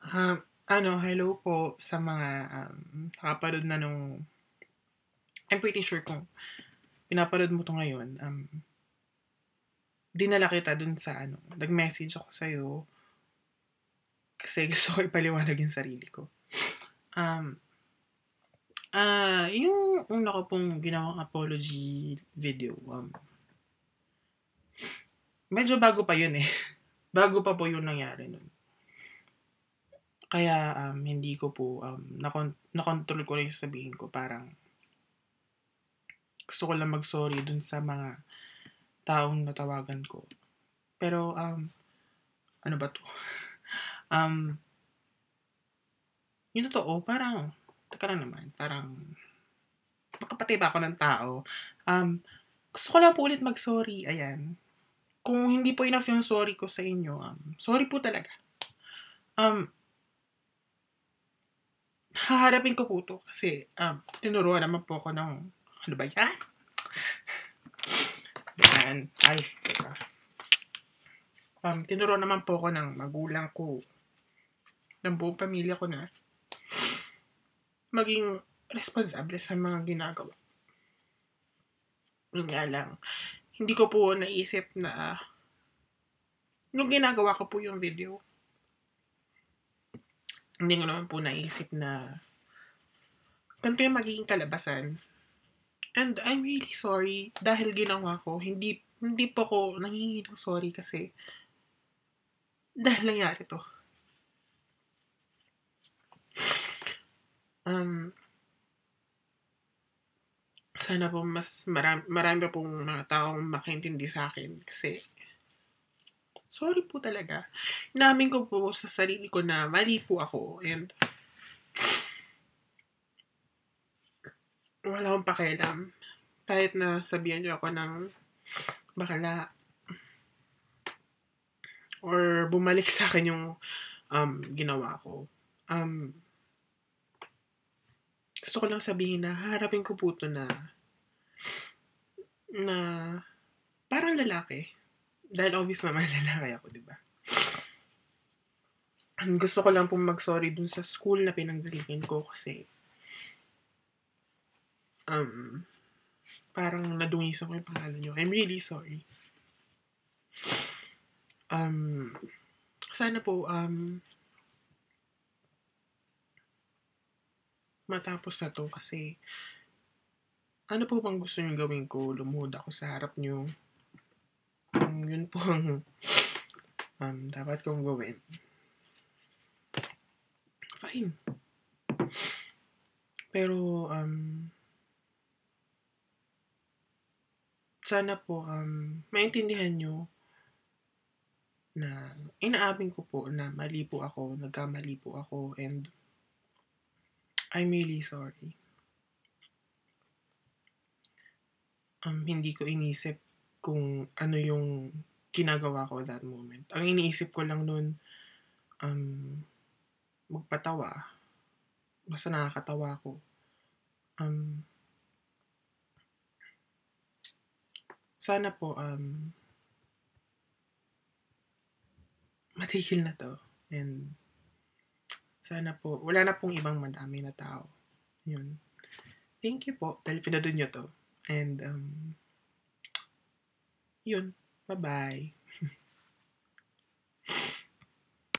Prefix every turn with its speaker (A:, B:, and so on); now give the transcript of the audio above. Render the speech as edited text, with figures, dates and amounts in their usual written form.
A: Hello po sa mga nakapanood na I'm pretty sure kung pinapanood mo 'to ngayon, dinala kita dun sa nag-message ako sa'yo kasi gusto ko ipaliwanag yung sarili ko. Um, yung una ko pong ginawang apology video, medyo bago pa yun eh. Bago pa po yung nangyari nun. Kaya hindi ko po, nakontrol ko lang yung sabihin ko. Parang gusto ko lang mag-sorry dun sa mga taong natawagan ko. Pero, ano ba to? Um, yung totoo, parang, teka lang naman, parang, nakapatay ba ako ng tao? Gusto ko lang po ulit mag-sorry, ayan. Kung hindi po enough yung sorry ko sa inyo, sorry po talaga. Haharapin ko po to kasi, tinuruan naman po ako ng, ano ba yan? Yan, ay, teka. Tinuruan naman po ako ng magulang ko, ng buong pamilya ko na, maging responsable sa mga ginagawa. Yun nga lang, hindi ko po naisip na nung ginagawa ko po yung video, hindi ko naman po naisip na ganito yung magiging kalabasan. And I'm really sorry dahil ginawa ko. Hindi po ko nangihingi ng sorry kasi dahil nangyari to. Sana po mas marami pa pong mga taong makaintindi sa akin kasi sorry po talaga. Inamin ko po sa sarili ko na mali po ako and wala akong pakialam. Kahit na sabihan niyo ako ng bakala or bumalik sa akin yung ginawa ko. Gusto ko lang sabihin na harapin ko po ito na parang lalaki. Dahil obvious naman lalaki ako, di ba? Gusto ko lang pong mag-sorry dun sa school na pinanggalingan ko kasi parang nadungisan ko yung pangalan nyo. I'm really sorry. Sana po matapos na to kasi ano po bang gusto nyo gawin ko? Lumuhod ako sa harap nyo. Yun po ang dapat kong gawin. Fine. Pero sana po maintindihan nyo na inaamin ko po na mali po ako, nagkamali po ako, and I'm really sorry. Hindi ko inisip kung ano yung ginagawa ko at that moment. Ang iniisip ko lang nun, magpatawa. Basta nakakatawa ko. Sana po, matigil na to. And sana po, wala na pong ibang madami na tao. Yun. Thank you po, dahil pinanood nyo to. And, yun. Bye-bye.